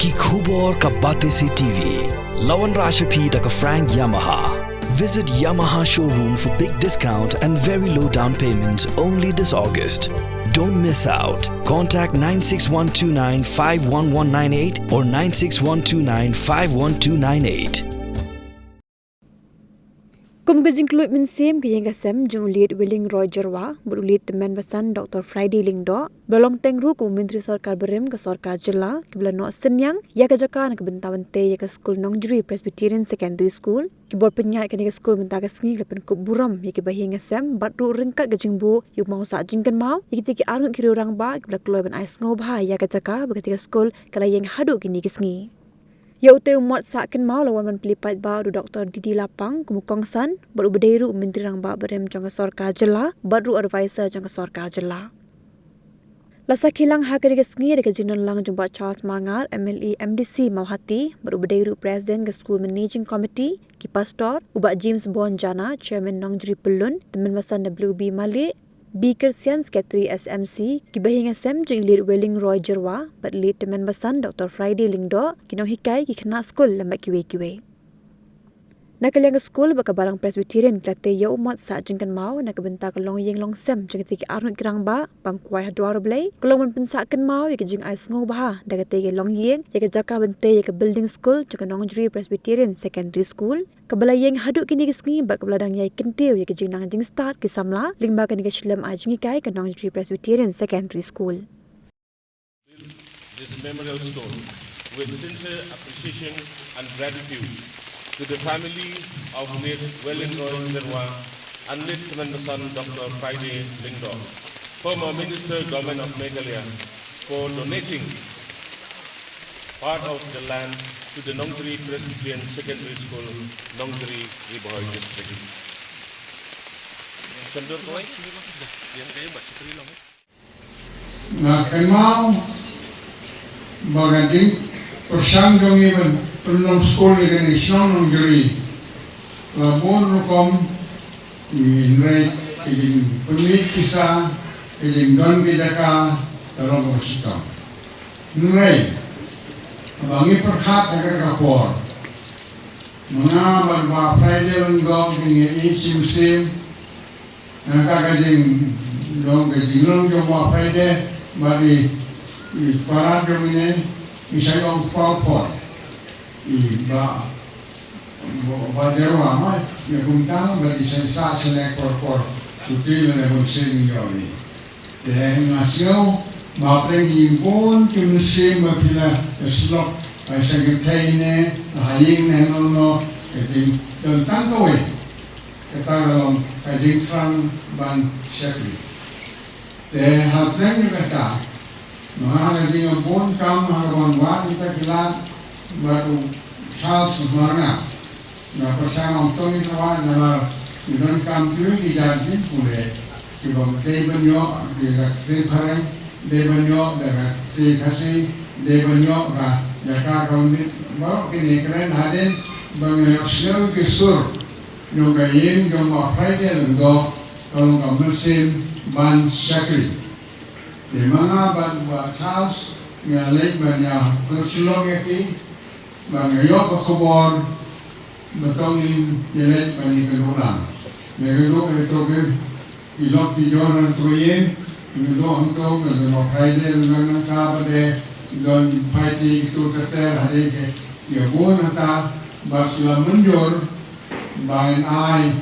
Ki khubor ka bate se TV. Lawan Rashapi taka Frank Yamaha. Visit Yamaha showroom for big discount and very low down payments only this August. Don't miss out. Contact 96129 51198 or 96129 51298. Kumgajing Kylluid Mynsiem Ïeng jung lead willing Roy Jerwa berulit teman basan Dr. Friday Lingdo belong tengru ku Menteri Sarkar Berim ke Sarkar Jela ke belano Senyang ya ke jaka ke bentawan te ya ke Skul Nongjri Presbyterian Secondary School ke bor penyai ke Skul bentaga sengi ke pen kup buram ya ke bahi ngasem batru ringkat ke jingbu yu mau sa jingkan mau ya ke tiki arung kiri orang ba ke belak loy ben ais ngobha ya ke jaka beketika Skul kala Ïeng hadu kini ke sengi. Ya utai umat sakin mau lawan man pelipat ba du Dr. Didi Lapang kumukong san baru berdairu Menteri Rang Ba Berem jangka Sarkar Jela baru advisor jangka Sarkar Jela. Lasa kilang hakari ke sengi dekat jinon lang jumpa Charles Mangar MLE MDC Mauhati baru berdairu Presiden ke School Managing Committee ki Pastor ubat James Bond Jana Chairman Nongjri Pelun teman masan WB Malik Bikersian Sekretari SMC kibahinga sem jing lead Welling Roy Jerwa but lead teman basan Dr. Friday Lingdo kinong hikai ki kena skul lambat kiwe-kiwe. Nakaliang skul baka barang Presbyterian kelate ya umat sa jingkan mau nak bentak long Ïeng long sem jing tiki arun kirang ba pangkuai hadwar blai kelong men pensakan mau ya jing ais ngau bah daga tege long Ïeng ya ke jaka bente ya ke building school jing Nongjri Presbyterian Secondary School kabala Ïeng haduk kini ke sengi bak kebeladang yai kentiu ya ke jing nang jing start ki samla lingba kan ke shilem a jing kai ke Nongjri Presbyterian Secondary School. This memorial stone with sincere appreciation and gratitude to the family of late Welling Roy Jerwa and late Son Dr. Friday Lingdo, former Minister Government of Meghalaya, for donating part of the land to the Nongjri Presbyterian Secondary School, Nongjri Riboy District. Kenal bagaimana persan kami penolong sekolah dengan Islam Nongjri labon rukom ini ingin pemilik kisah ingin don kijaka dalam bersikap nilai bangi perkat agar kapor mga barba Friday Lingdo dengan Mynsiem nakakajing dong kejilong yung mga Friday bari parad yung ini isa yung palpot iba Jerwa mai ya kumta bari sa korpor sutil na Mynsiem yoni dahil ngasyo mapreng impon ke Mynsiem mapila slot ay secretary Ïeng na no keting tentang kowe katagalong kajing Frank ban Shekli te hapreng kata mga kajing impon kam harawan wa kita kilat baru Charles Marna na persama Tony Kawan na Idon Kampu di Jardin Pule Kiba Debanyo di Tripareng Debanyo dengan Tri Kasih Debanyo ra jaka kaunit baru kini keren hadin bangayosyo kisur yung Ïeng yung mga Friday Lingdo kalong ka Mynsiem ban Shekli di mga ban Charles nga late ba niya kursulong yaki bangayo ka kubor batongin yelet ba ni kanulang meron ito ilok ti Joran Tuyen Ïeng ang tong na mga Friday Lingdo ng Sabade don paiti itu terter hari ke ya bon ata basla munjur bain ai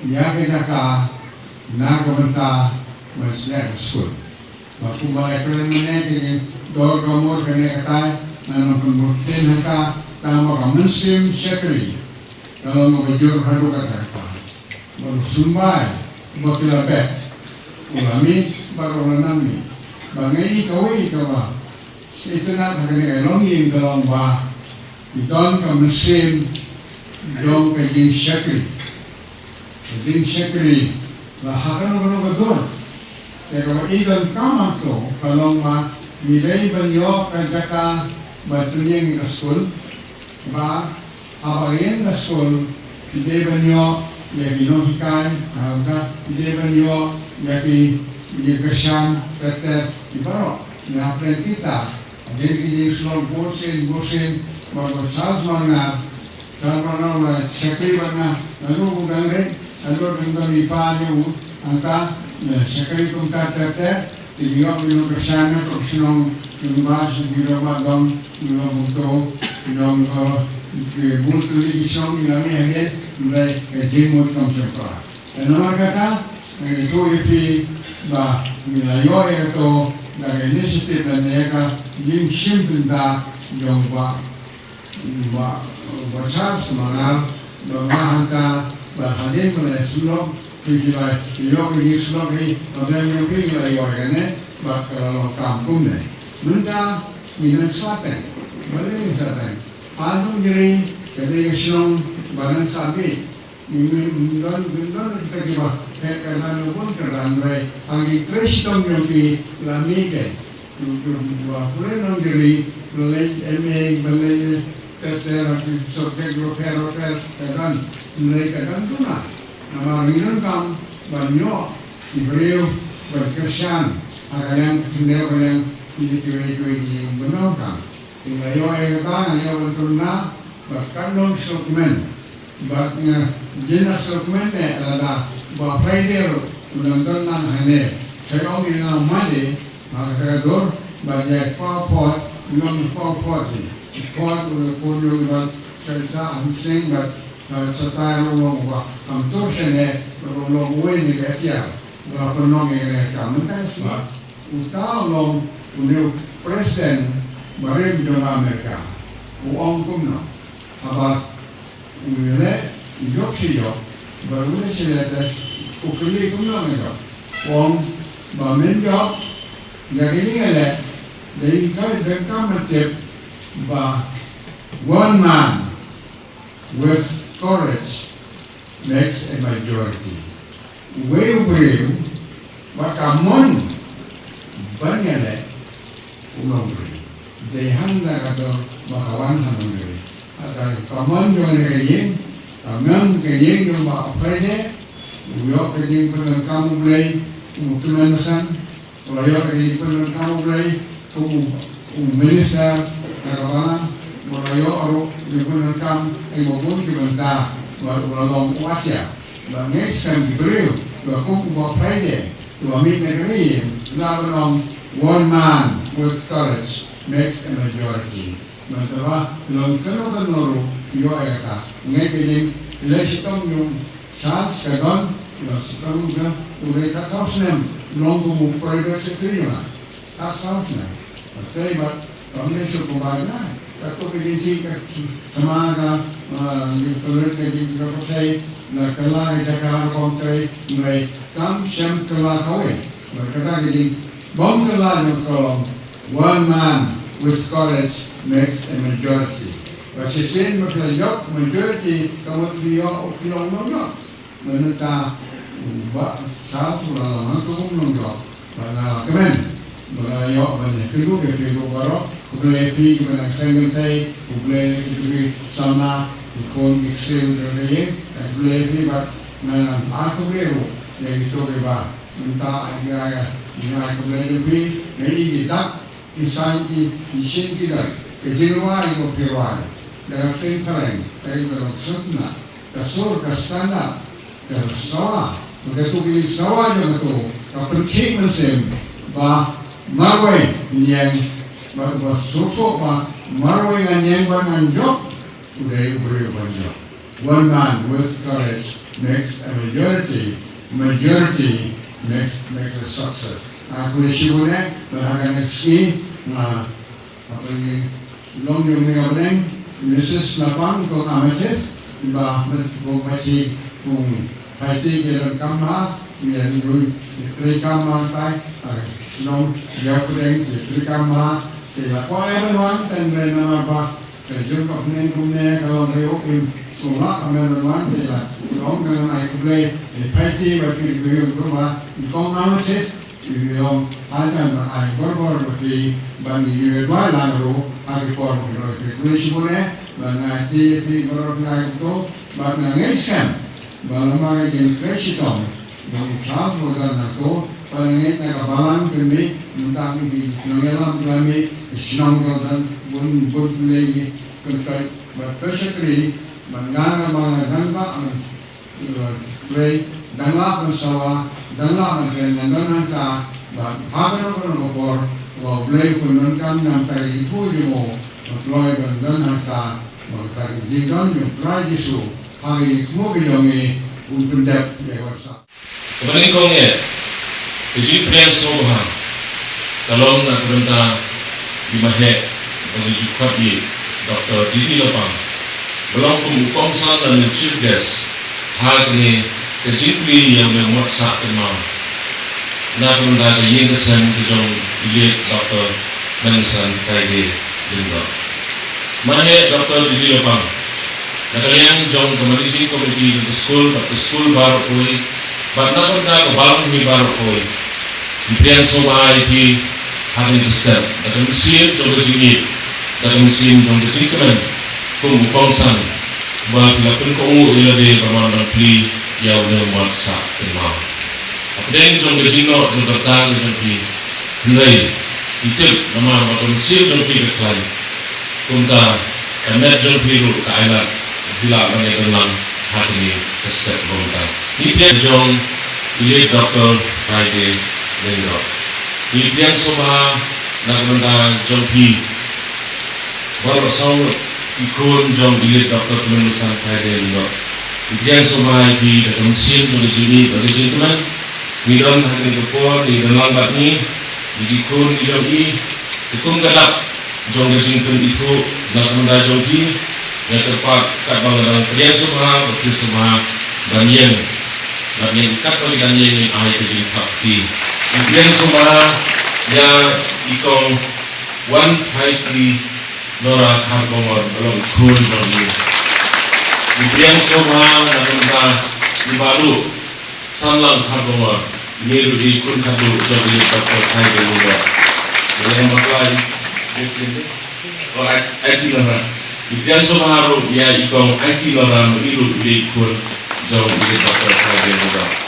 ya ke jaka na komenta masler skul waktu balai keren ne ke dor gomor kene kata na pembutin hata tama ka Mynsiem Sekretari kalau mau jur hadu kata baru sumbai bakila bet ulami baru nami bangai kawai kawa itu nak kena long Ïeng dalam bah idon ka Mynsiem dong ka Ïeng Sekretari lah hakan orang betul kalau idon kamar tu kalau mah nilai banyo kajaka batunya ng skul ba abayan ng skul nilai banyo yaki nohikai nilai banyo yaki yakasyam tetet ibaro na kita Jadi selong bosin, baru Sahnam lah sekali mana, lalu bukan rek, lalu dengan ipanyu, angka sekali kumta tete, tiga minum kesana, terus bahas di rumah dong, untuk bultu lagi song, ini ada, mulai jemut komsepra. Nama kata itu itu bah milayo itu dari inisiatif dan mereka yang simple dah yang Wajah semangat berbahagia berhadir pada Sulok kejiwaan Ïeng ini Sulok ini pada yang pergi Ïeng ini bakal kampung ni. Mereka minat selatan, balik selatan. Anu jadi kerja Sulok barang sapi. Minggu kita kiba kerana pun kerana agi Kristen yang di lamige. Boleh non jadi boleh boleh terus sorte grupero kan mereka kan tuna nama minum kam banyak Ibreu berkesan akan yang ini benarkan tinggal yang kan yang bertuna bahkan non dokumen bahkan jenis dokumen ada bahwa Friday menonton hanya saya orang yang mana maka dor banyak PowerPoint non PowerPoint Kuat pun juga selesa ansing bat setai lorong wah kantor sini lorong ni kerja berapa nong yang kamu kan sih utah long untuk presiden baru di Amerika uang pun no apa ini job sih job baru ni selesa ukuli pun no mereka uang bamen job jadi ni ada dari kau mati but one man with courage makes a majority. We but among banyale umangri. They handa kato bakawan hamangri. Agar kamon jo Ïeng, kamon Ïeng jo ba Friday, uyo Ïeng pun kamu mulai umutulan nasan, uyo Ïeng pun kamu mulai minister Karena mulayo aro digunakan kam ibon kibanta walau wasia bangai sem Ibreu lakum buat Friday dua minggu lalu one man with courage makes a majority. Mantap lalu kalau yo ayat ngai kini lesytom yung chance kadon lalu sekarang juga mereka Sahnam lalu private secretary Sahnam. Tapi हमने जो कुमार ना तो बिल्ली का समाना ये कलर के दिन का पता है ना कला के जगह कौन करे मैं काम शम कला खाए मैं कटा के दिन बम कला जो कलम one man with courage makes a majority Kasi sin malayok majority kamu dia okilong nongok meneta sa pula mantung nongok bana kemen bana yo bana kilu ke kilu baro Plie pi ke bana single tay Plie ke sama ikon excel dari Plie pi ba na aku beru yang itu ba minta agak ya Plie pi nei tak isan isin kita kejenuhan itu perwali dalam film dari bermaksudnya kasur kastana kasawa begitu di sawah juga tu kapal Mynsiem bah marway Ïeng bah susu bah marway Ïeng bah anjok udah banyak. One man with courage makes a majority makes a success. Aku disebutnya bahagian ini apa ini long yang mengabarkan Mrs. Lapang ko Npss ba masih kung haiti ke kamha yang yun tri kamha tai long ya kurang tri kamha ke la ko everyone ten nama ba ke jun ko nen kumne kalau tayo im suma everyone ke la long dengan ai kumle haiti ba ki yun ko ba ko Npss yung alam ay borbor bagi bagi dua lalu hari por kulisi boleh bagi di borbor itu bagi Mynsiem bagi yang Kristen yang sah modal itu Palangit na kabalang kami, muntang nangalam kami, sinang rotan, bud lagi, kuntai, but basically, manganga mga dangla, play, dangla ang sawa, dangla ang kanya nananta, but hagan ako ng mabor, play ko nun kam ng tayo ipuyo mo, Plie ang nananta, magtagigan yung Plie Jesu, hari mo bilangi, untundap, yawasa. Kemudian kau ni, Ijin Priyan Sobahan, Talong na Kurenta di Mahek, menuju Kapi, Dr. Didi Lapang, belum pemukong sana dan chief guest, hal ini kejipli yang memuat sak kenal. Na Kurenta ke Ïeng kejong ilit Dr. Mynsiem Friday Lindo. Mahek Dr. Didi Lapang, nakaliang jong kemanisi komiti ke Skul, ke Skul baru kui, but na Kurenta ke balang mi baru kui. Impian sobai di hari besar, dalam Mynsiem jom kejingit, dalam Mynsiem jom kejingkemen, pemukongsan, bahawa pun kau ilade bermakna Plie yang memuat sak kenal. Apabila jom kejingok jom bertang jom pi, hendak itu nama Mynsiem jom pi berkelain, kunta kamet jom pi ru kailat, bila mana kenal hari ini besar bermakna. Impian jom ilit Dr. Friday Lindo. Impian soba nak benda jompi baru sahaja ikut jom ilit Dr. Mynsiem Friday Lindo. Impian soba di dalam Mynsiem jom jini bagi gentleman. Nidon hari kepor di dalam lambat ni dikun jom ikun gelap jom gentleman itu nak benda jompi yang terpak kat bangladesh. Impian soba berarti soba dan Ïeng ikat oleh dan Ïeng yang ahli kerja kapti. Impian semua yang ikong 153 Nora Karbongor belum kun bagi. Impian semua yang di baru Sanlang Karbongor miru di kun kadu jadi Dr. Friday Lindo. Yang maklai oh IT Nora. Impian semua yang ikong IT Nora miru di kun jadi Dr. Friday Lindo.